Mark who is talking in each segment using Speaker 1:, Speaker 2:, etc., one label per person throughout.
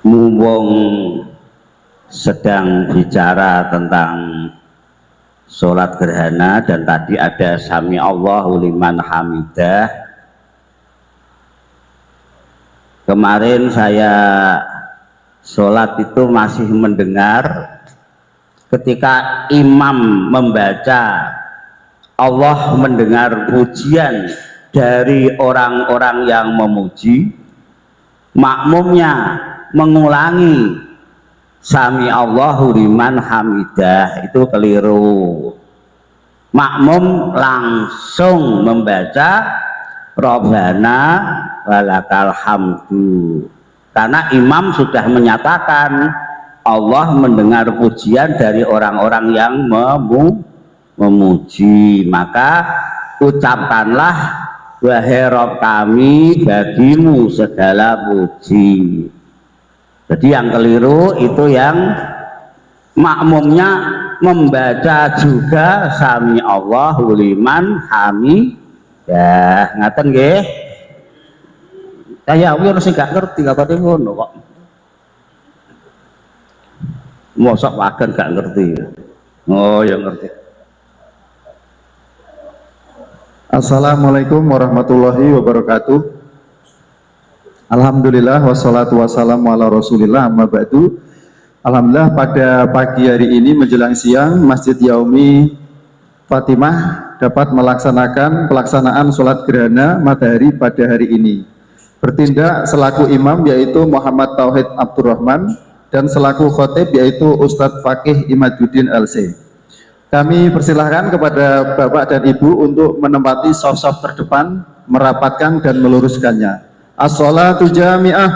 Speaker 1: mumpung sedang bicara tentang sholat gerhana dan tadi ada sami Allahu liman hamidah. Kemarin saya sholat itu masih mendengar ketika imam membaca Allah mendengar pujian dari orang-orang yang memuji, makmumnya mengulangi sami Allahu liman hamidah, itu keliru. Makmum langsung membaca Rabbana walakal hamdu, karena imam sudah menyatakan Allah mendengar pujian dari orang-orang yang memuji, maka ucapkanlah wahai Rabb kami, bagimu segala puji. Jadi yang keliru itu yang makmumnya membaca juga sami Allahu liman hamidah. Ngaten nggih? Saya harus gak ngerti kapate ngono kok. Mosok wagen gak ngerti. Oh ya ngerti.
Speaker 2: Assalamualaikum warahmatullahi wabarakatuh. Alhamdulillah wassalatu wassalamu ala rasulillah amma ba'du. Alhamdulillah pada pagi hari ini menjelang siang Masjid Yaumi Fatimah dapat melaksanakan pelaksanaan sholat gerhana matahari pada hari ini. Bertindak selaku imam yaitu Muhammad Tauhid Abdurrahman dan selaku khotib yaitu Ustadz Fakih Imaduddin LC. Kami persilahkan kepada Bapak dan Ibu untuk menempati saf-saf terdepan, merapatkan dan meluruskannya. As-sholatu jami'ah.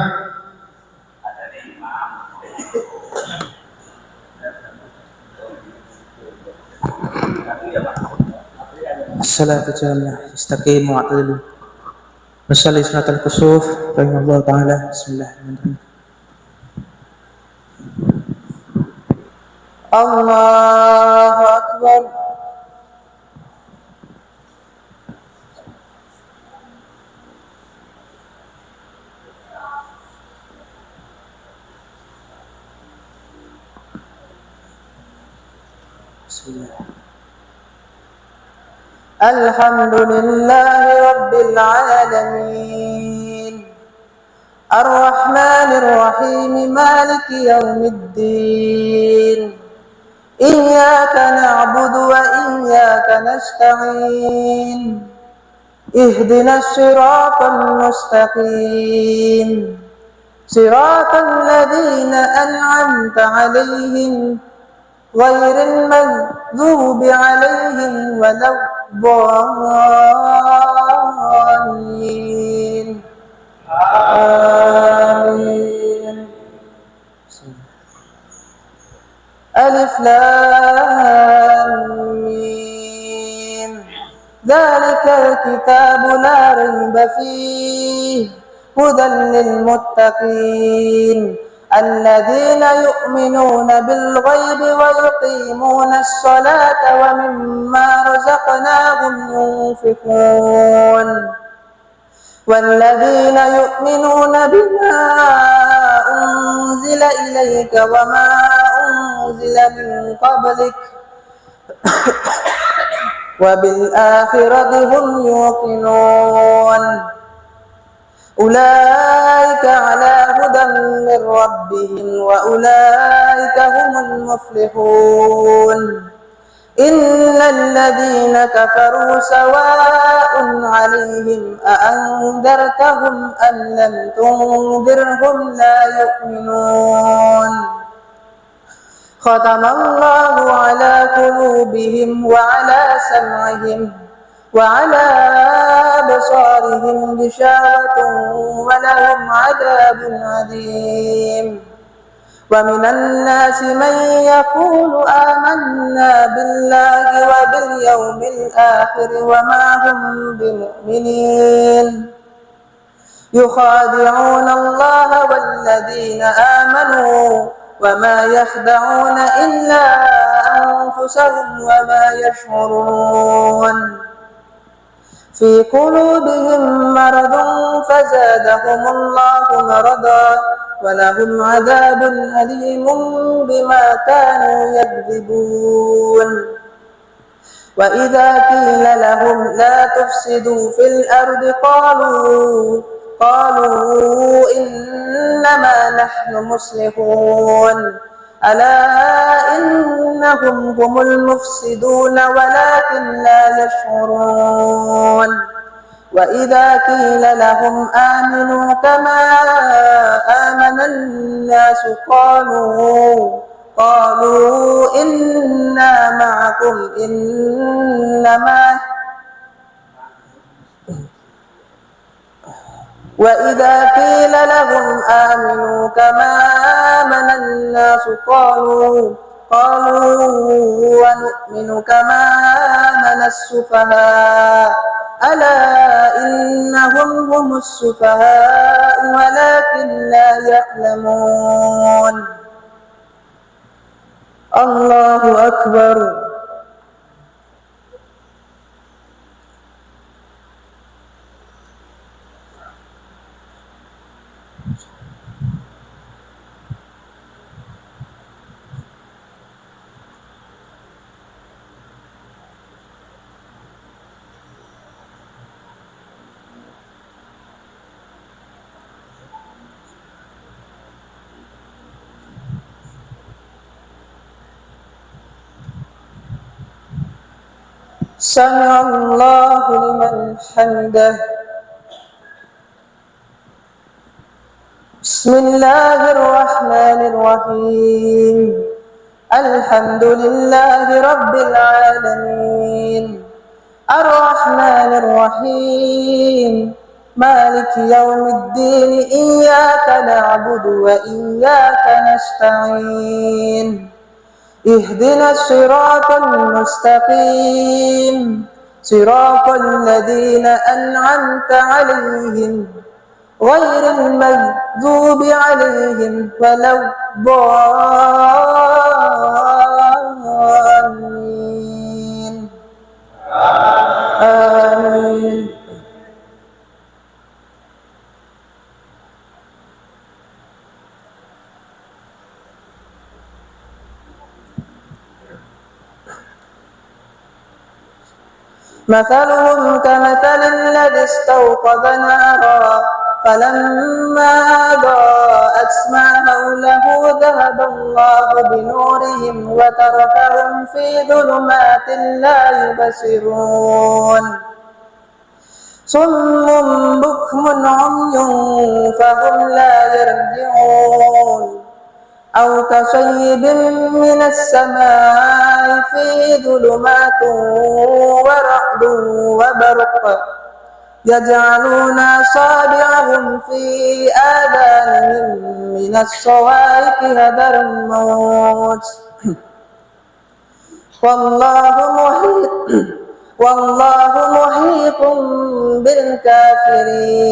Speaker 3: As-salatu jami'ah. Istaqimu wa'tadilu. Wasalli salatul kusuf. Rahimahullah ta'ala. Bismillahirrahmanirrahim. Allahu Akbar. Alhamdulillahi Rabbil Alamin Ar-Rahmanir Rahim Maliki Yawmiddin Iyyaka na'budu wa iyyaka nasta'in Ihdinas siratal mustaqim Siratal ladzina an'amta 'alaihim ghairil maghdubi 'alaihim waladdallin. Amin. Alif Lam Mim. Dzalikal kitabu la raiba fihi hudan lil muttaqin. الذين يؤمنون بالغيب ويقيمون الصلاة ومما رزقناهم ينفقون والذين يؤمنون بما أنزل إليك وما أنزل من قبلك وبالآخرة هم يوقنون أولئك على هدى من ربهم وأولئك هم المفلحون إن الذين كفروا سواء عليهم أأنذرتهم أم لم تنذرهم لا يؤمنون ختم الله على قلوبهم وعلى سمعهم وعلى أبصارهم غشاوة ولهم عذاب عظيم ومن الناس من يقول آمنا بالله وباليوم الآخر وما هم بمؤمنين يخادعون الله والذين آمنوا وما يخدعون إلا أنفسهم وما يشعرون في قلوبهم مرض فزادهم الله مرضا ولهم عذاب أليم بما كانوا يكذبون وإذا قيل لهم لا تفسدوا في الأرض قالوا إنما نحن مصلحون ألا إنهم هم المفسدون ولكن لا يشعرون وإذا قيل لهم آمنوا كما آمن الناس قالوا إنا معكم وإذا قيل لهم آمنوا كما آمن الناس قالوا ونؤمن كما آمن السفهاء ألا إنهم هم السفهاء ولكن لا يعلمون الله أكبر سمع الله لمن حمده بسم الله الرحمن الرحيم الحمد لله رب العالمين الرحمن الرحيم مالك يوم الدين إياك نعبد وإياك نستعين اهدنا الصراط المستقيم صراط الذين أنعمت عليهم غير المغضوب عليهم ولا الضالين آمين مثلهم كمثل الذي استوقد نارا فلما أضاءت ما حوله ذهب الله بنورهم وتركهم في ظلمات لا يبصرون صم بكم عمي فهم لا يرجعون أو كصيب من السماء فيه ظلمات ورعد وبرق يجعلون أصابعهم في آذانهم من الصواعق حذر الموت والله محيط بالكافرين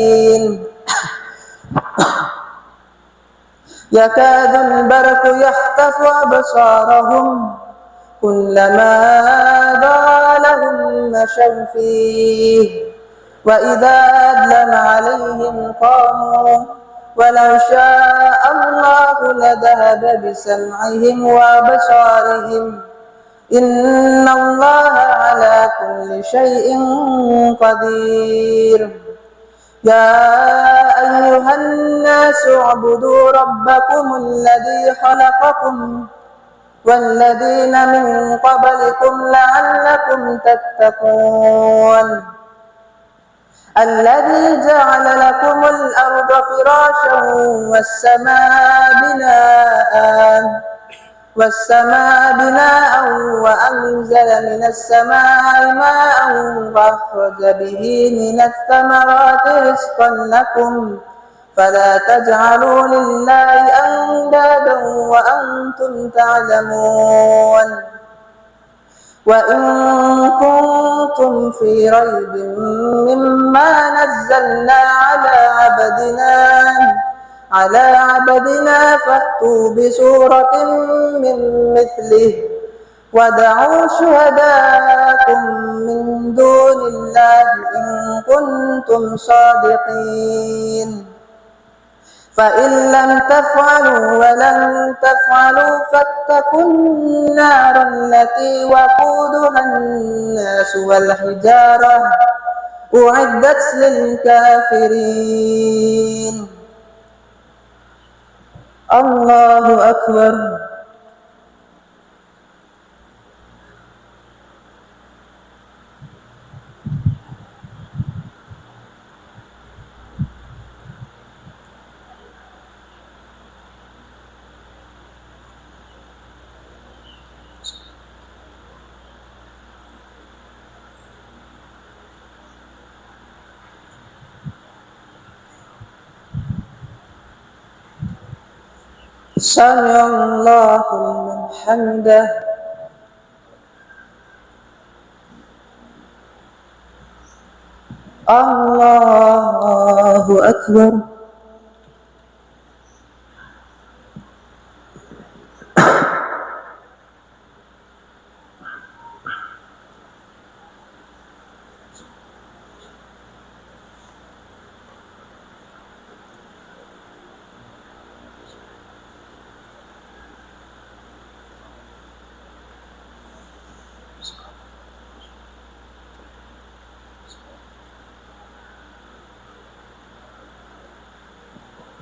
Speaker 3: يكاد البرق يخطف أبصارهم كلما أضاء لهم مشوا فيه وإذا أظلم عليهم قاموا ولو شاء الله لذهب بسمعهم وأبصارهم إن الله على كل شيء قدير يا أيها الناس اعبدوا ربكم الذي خلقكم والذين من قبلكم لعلكم تتقون الذي جعل لكم الأرض فراشا والسماء بناء وأنزل من السماء ماء وأخرج به من الثمرات رزقا لكم فلا تجعلوا لله أندادا وأنتم تعلمون وإن كنتم في ريب مما نزلنا على عبدنا فأتوا بسورة من مثله ودعوا شهداءكم من دون الله إن كنتم صادقين فإن لم تفعلوا ولن تفعلوا فاتقوا النار التي وقودها الناس والحجارة أعدت للكافرين. الله أكبر. سمع الله لمن حمده. الله أكبر.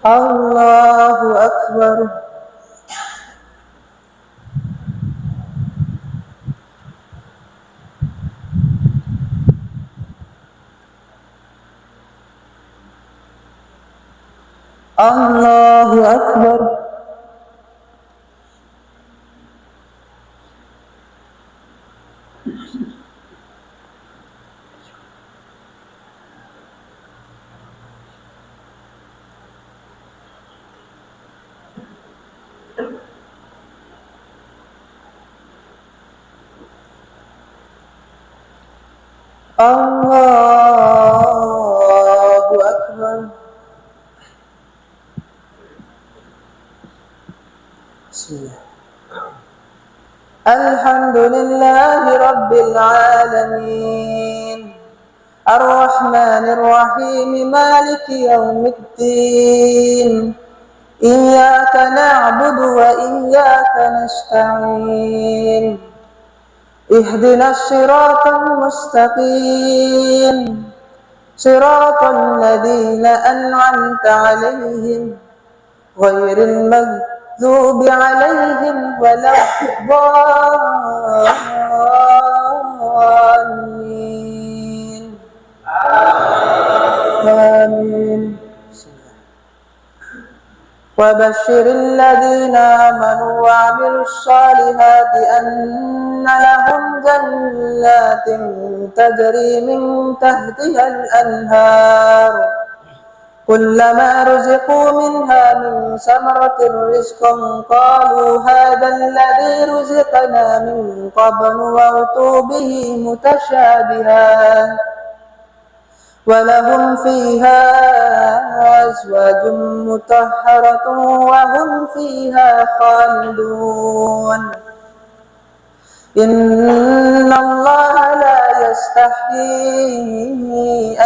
Speaker 3: الله أكبر. الله أكبر. الله أكبر. بسم الله. الحمد لله رب العالمين الرحمن الرحيم مالك يوم الدين إياك نعبد وإياك نستعين اهدنا الصراط المستقيم صراط الذين أنعمت عليهم غير المغضوب عليهم ولا الضالين. آمين. وبشر الذين آمنوا وعملوا الصالحات أن لهم جنات تجري من تحتها الأنهار كلما رزقوا منها من ثمرة رزقا قالوا هذا الذي رزقنا من قبل وأتوا به متشابها ولهم فيها أزواج مطهرة وهم فيها خالدون. إن الله لا يستحيي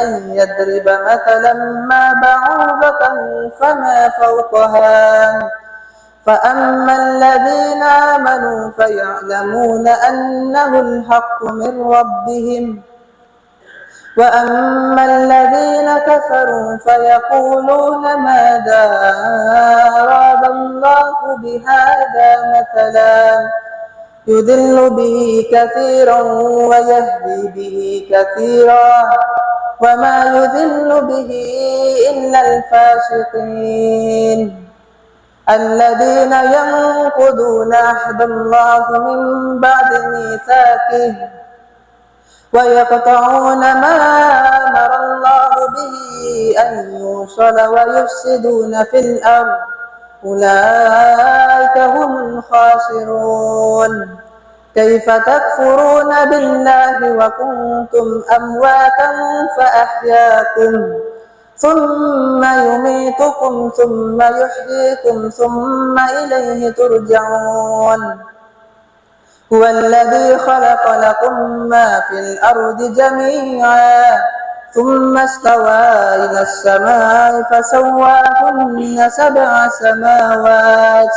Speaker 3: أن يضرب مثلا ما بعوضة فما فوقها فأما الذين آمنوا فيعلمون أنه الحق من ربهم وأما الذين كفروا فيقولون ماذا أراد الله بهذا مثلا يضل به كثيرا ويهدي به كثيرا وما يضل به إلا الفاسقين الذين ينقضون عهد الله من بعد ميثاقه ويقطعون ما أمر الله به أن يوصل ويفسدون في الأرض أولئك هم الخاسرون. كيف تكفرون بالله وكنتم أمواتا فأحياكم ثم يميتكم ثم يحييكم ثم إليه ترجعون. هو الذي خلق لكم ما في الأرض جميعا ثم استوى إلى السماء فسواهن سبع سماوات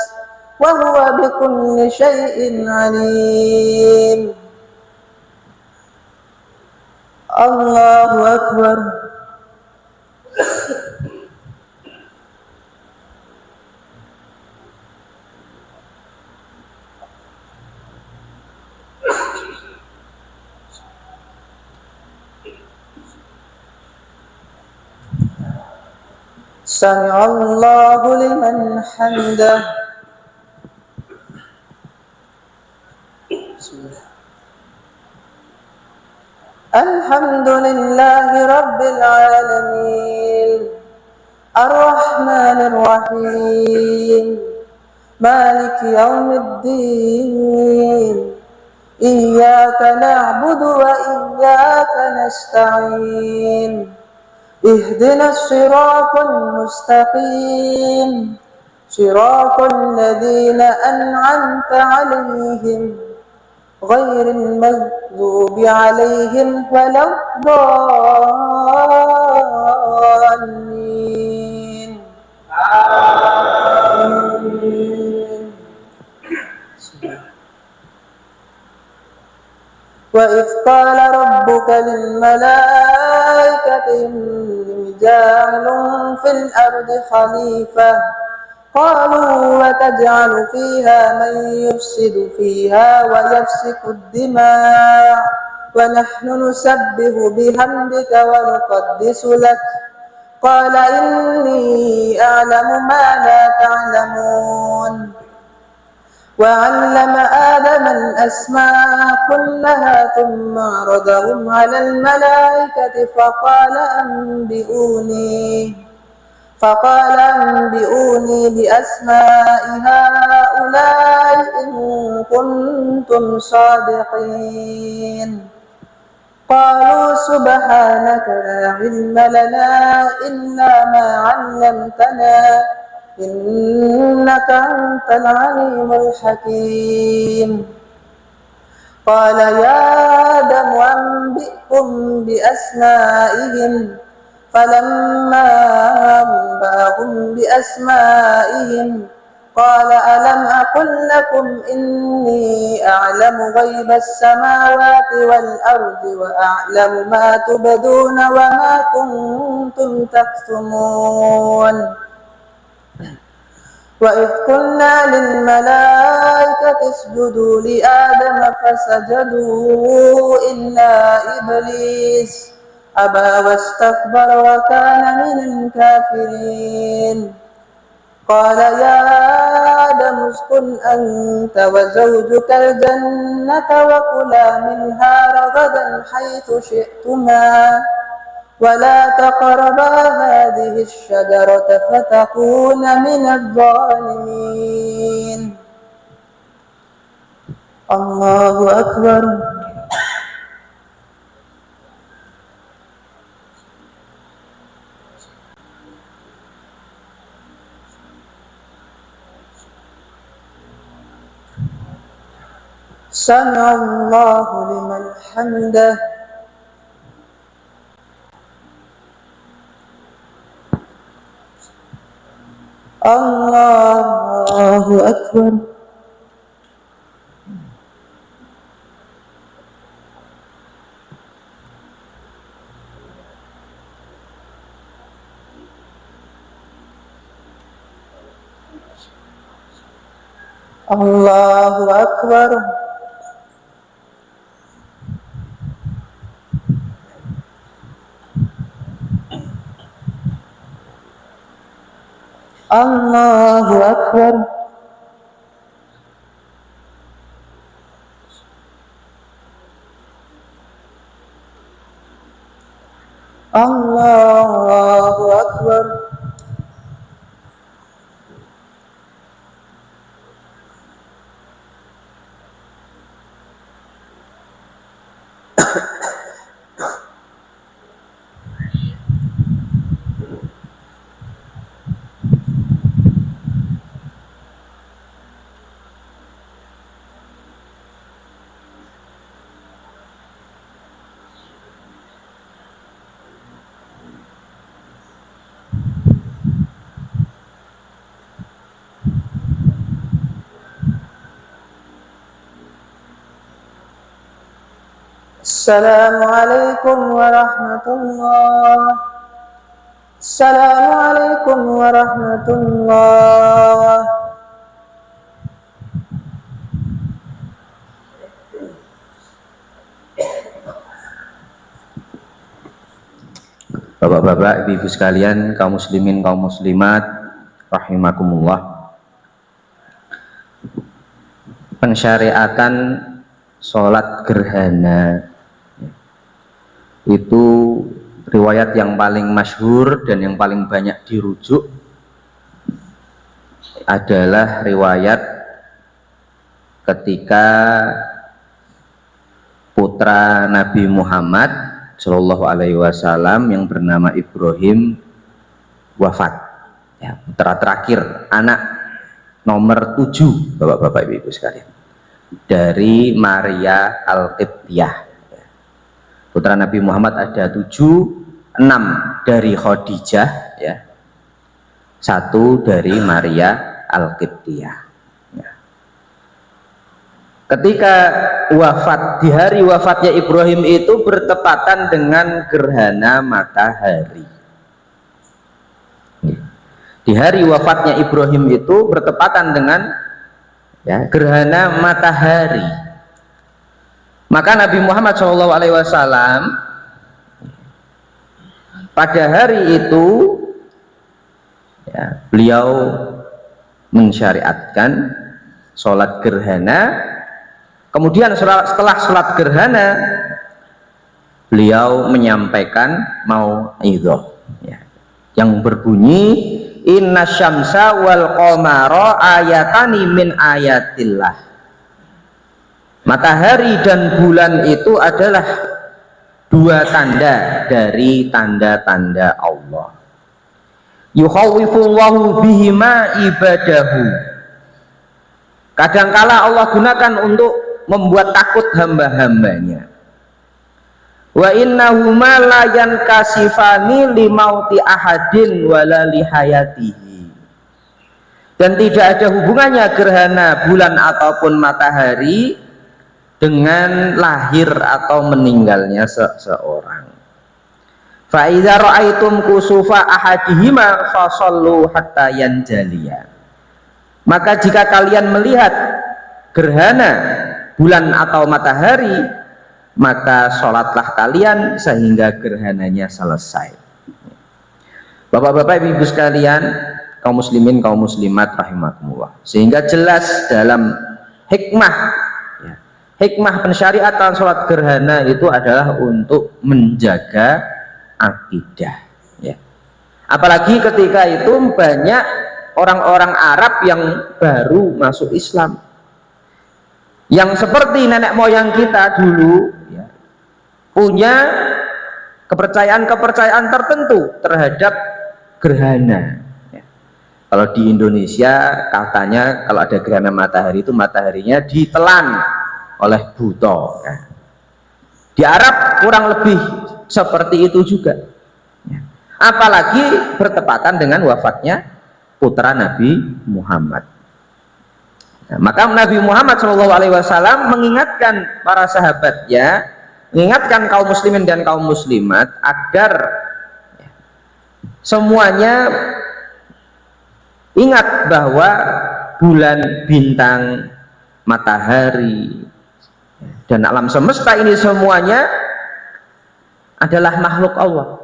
Speaker 3: وهو بكل شيء عليم. الله أكبر. سمع الله لمن حمده. الحمد لله رب العالمين الرحمن الرحيم مالك يوم الدين إياك نعبد وإياك نستعين اهدنا الصراط المستقيم صراط الذين أنعمت عليهم غير المغضوب عليهم ولا الضالين. آمين. وإذ قال ربك للملائكة إني جاعل في الأرض خليفة قالوا وتجعل فيها من يفسد فيها ويسفك الدماء ونحن نسبح بحمدك ونقدس لك قال إني أعلم ما لا تعلمون. وعلم آدم الأسماء كلها ثم عرضهم على الملائكة فقال أنبئوني بأسماء هؤلاء إن كنتم صادقين. قالوا سبحانك لا علم لنا إلا ما علمتنا إنك أنت العليم الحكيم. قال يا آدم أنبئهم بأسمائهم فلما أنبأهم بأسمائهم قال ألم أقل لكم إني أعلم غيب السماوات والأرض وأعلم ما تبدون وما كنتم تكتمون. وإذ قلنا للملائكة اسجدوا لآدم فسجدوا إلا إبليس أبى واستكبر وكان من الكافرين. قال يا آدم اسكن أنت وزوجك الجنة وكلا منها رغدا حيث شئتما ولا تقربا هذه الشجرة فتكونا من الظالمين. الله أكبر. سمع الله لمن حمده. الله أكبر. الله أكبر. الله أكبر. الله أكبر. Assalamualaikum warahmatullahi. Assalamualaikum warahmatullahi.
Speaker 4: Bapak-bapak, ibu-ibu sekalian, kaum muslimin, kaum muslimat, rahimakumullah. Pensyariatan sholat gerhana itu riwayat yang paling masyhur dan yang paling banyak dirujuk adalah riwayat ketika putra Nabi Muhammad Shallallahu Alaihi Wasallam yang bernama Ibrahim wafat, ya, putra terakhir, anak nomor 7, bapak-bapak ibu-ibu sekalian, dari Maria Al-Qibtiyah. Putra Nabi Muhammad ada 7, 6 dari Khadijah, ya, 1 dari Maria Al-Qibtiyah. Ketika wafat, di hari wafatnya Ibrahim itu bertepatan dengan gerhana matahari. Di hari wafatnya Ibrahim itu bertepatan dengan, ya, gerhana matahari. Maka Nabi Muhammad SAW pada hari itu, ya, beliau mensyariatkan sholat gerhana. Kemudian setelah sholat gerhana, beliau menyampaikan mau'idhah, ya, yang berbunyi inna syamsa wal qamara ayatani min ayatillah. Matahari dan bulan itu adalah 2 tanda dari tanda-tanda Allah. Yukhawwifullahu bihima ibadahu. Kadangkala Allah gunakan untuk membuat takut hamba-hambanya. Wa innahuma la yankasifani limauti ahadin wala lihayatihi. Dan tidak ada hubungannya gerhana bulan ataupun matahari dengan lahir atau meninggalnya seseorang. Fa idza ra'aitum kusufa ahadihima fasallu hatta yanjaliya. Maka jika kalian melihat gerhana bulan atau matahari, maka sholatlah kalian sehingga gerhananya selesai. Bapak-bapak, ibu-ibu sekalian, kaum muslimin, kaum muslimat rahimakumullah. Sehingga jelas dalam hikmah, ya, hikmah pensyariatan sholat gerhana itu adalah untuk menjaga akidah, ya. Apalagi ketika itu banyak orang-orang Arab yang baru masuk Islam, yang seperti nenek moyang kita dulu, ya, punya kepercayaan-kepercayaan tertentu terhadap gerhana, ya. Kalau di Indonesia katanya kalau ada gerhana matahari itu mataharinya ditelan oleh buto, ya. Di Arab kurang lebih seperti itu juga, ya. Apalagi bertepatan dengan wafatnya putra Nabi Muhammad. Nah, maka Nabi Muhammad SAW mengingatkan para sahabatnya, mengingatkan kaum muslimin dan kaum muslimat agar, ya, semuanya ingat bahwa bulan, bintang, matahari, dan alam semesta ini semuanya adalah makhluk Allah.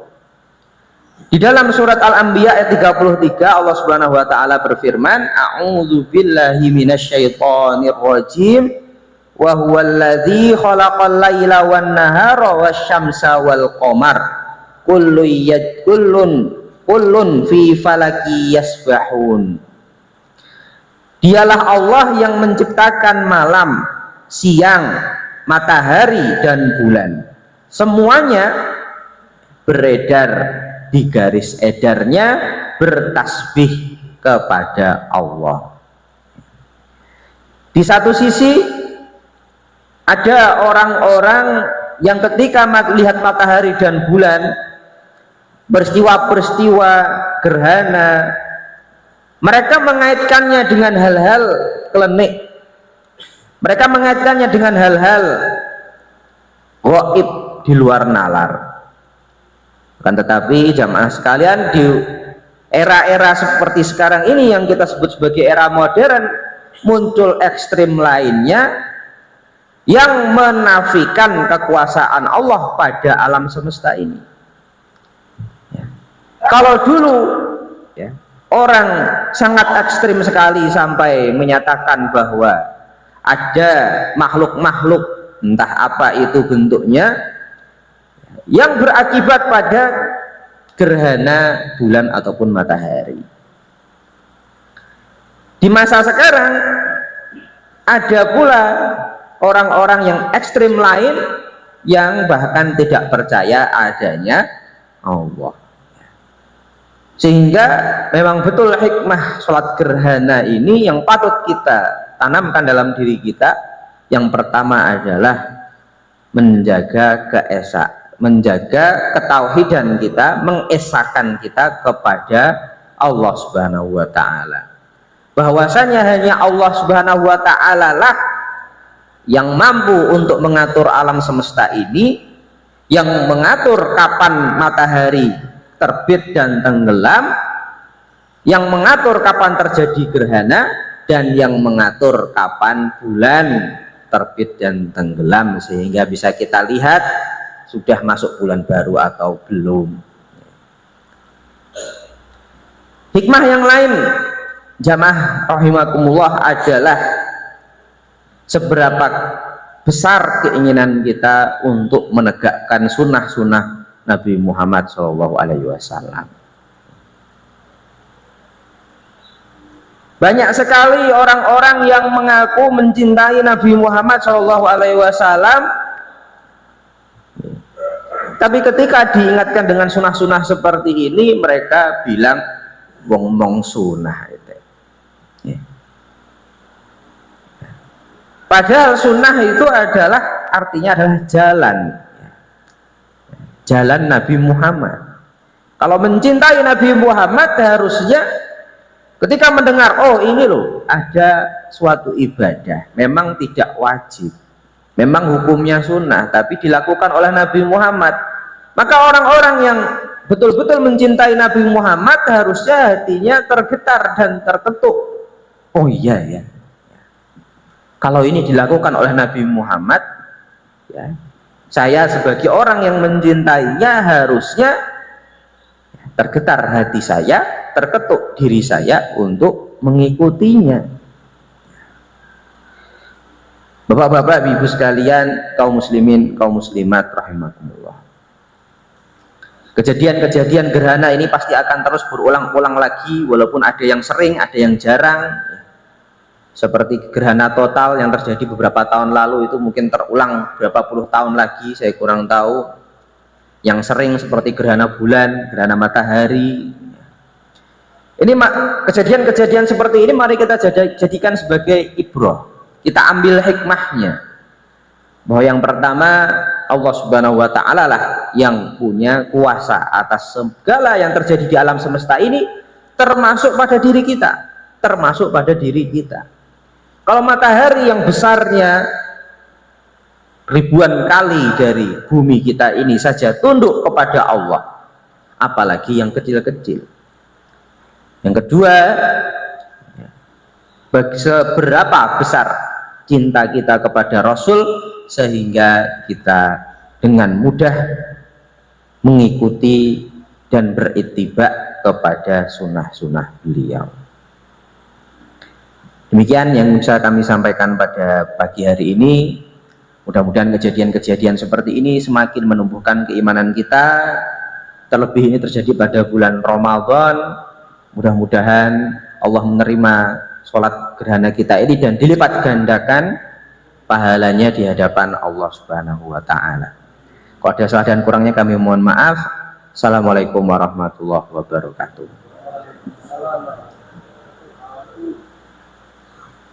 Speaker 4: Di dalam surat Al-Anbiya ayat 33 Allah Subhanahu wa taala berfirman, a'udzu billahi minasyaitonir rajim wa huwal ladzi khalaqal laila wan nahara wasyamsa wal qamar kullun fi falaki yasbahun. Dialah Allah yang menciptakan malam, siang, matahari dan bulan. Semuanya beredar di garis edarnya, bertasbih kepada Allah. Di satu sisi ada orang-orang yang ketika melihat matahari dan bulan, peristiwa-peristiwa gerhana, mereka mengaitkannya dengan hal-hal klinik, mereka mengaitkannya dengan hal-hal goib, di luar nalar. Kan tetapi jamaah sekalian, di era-era seperti sekarang ini yang kita sebut sebagai era modern, muncul ekstrim lainnya yang menafikan kekuasaan Allah pada alam semesta ini. Ya. Kalau dulu ya, orang sangat ekstrim sekali sampai menyatakan bahwa ada makhluk-makhluk entah apa itu bentuknya yang berakibat pada gerhana bulan ataupun matahari. Di masa sekarang ada pula orang-orang yang ekstrim lain yang bahkan tidak percaya adanya Allah. Sehingga memang betul hikmah sholat gerhana ini yang patut kita tanamkan dalam diri kita. Yang pertama adalah menjaga menjaga ketauhidan kita, mengesahkan kita kepada Allah Subhanahu wa Ta'ala, bahwasanya hanya Allah Subhanahu wa Ta'ala lah yang mampu untuk mengatur alam semesta ini, yang mengatur kapan matahari terbit dan tenggelam, yang mengatur kapan terjadi gerhana, dan yang mengatur kapan bulan terbit dan tenggelam, sehingga bisa kita lihat sudah masuk bulan baru atau belum. Hikmah yang lain jamaah rahimakumullah adalah seberapa besar keinginan kita untuk menegakkan sunnah-sunnah Nabi Muhammad SAW. Banyak sekali orang-orang yang mengaku mencintai Nabi Muhammad SAW, tapi ketika diingatkan dengan sunnah-sunnah seperti ini, mereka bilang wong-wong sunnah itu. Ya. Padahal sunnah itu adalah artinya adalah jalan, jalan Nabi Muhammad. Kalau mencintai Nabi Muhammad harusnya ketika mendengar, oh ini loh ada suatu ibadah, memang tidak wajib, memang hukumnya sunnah, tapi dilakukan oleh Nabi Muhammad, maka orang-orang yang betul-betul mencintai Nabi Muhammad harusnya hatinya tergetar dan terketuk. Oh iya ya, kalau ini dilakukan oleh Nabi Muhammad, ya, saya sebagai orang yang mencintainya harusnya tergetar hati saya, terketuk diri saya untuk mengikutinya. Bapak-bapak, ibu sekalian, kaum muslimin, kaum muslimat rahimakumullah. Kejadian-kejadian gerhana ini pasti akan terus berulang-ulang lagi, walaupun ada yang sering, ada yang jarang. Seperti gerhana total yang terjadi beberapa tahun lalu itu mungkin terulang berapa puluh tahun lagi, saya kurang tahu. Yang sering seperti gerhana bulan, gerhana matahari. Ini kejadian-kejadian seperti ini mari kita jadikan sebagai ibrah. Kita ambil hikmahnya, bahwa yang pertama Allah Subhanahu wa Ta'ala lah yang punya kuasa atas segala yang terjadi di alam semesta ini, termasuk pada diri kita, termasuk pada diri kita. Kalau matahari yang besarnya ribuan kali dari bumi kita ini saja tunduk kepada Allah, apalagi yang kecil-kecil. Yang kedua, seberapa besar cinta kita kepada Rasul sehingga kita dengan mudah mengikuti dan berittiba kepada sunnah-sunnah beliau. Demikian yang bisa kami sampaikan pada pagi hari ini. Mudah-mudahan kejadian-kejadian seperti ini semakin menumbuhkan keimanan kita, terlebih ini terjadi pada bulan Ramadan. Mudah-mudahan Allah menerima sholat gerhana kita ini dan dilipat gandakan pahalanya di hadapan Allah Subhanahu wa Ta'ala. Kalau ada salah dan kurangnya kami mohon maaf. Assalamualaikum warahmatullahi wabarakatuh.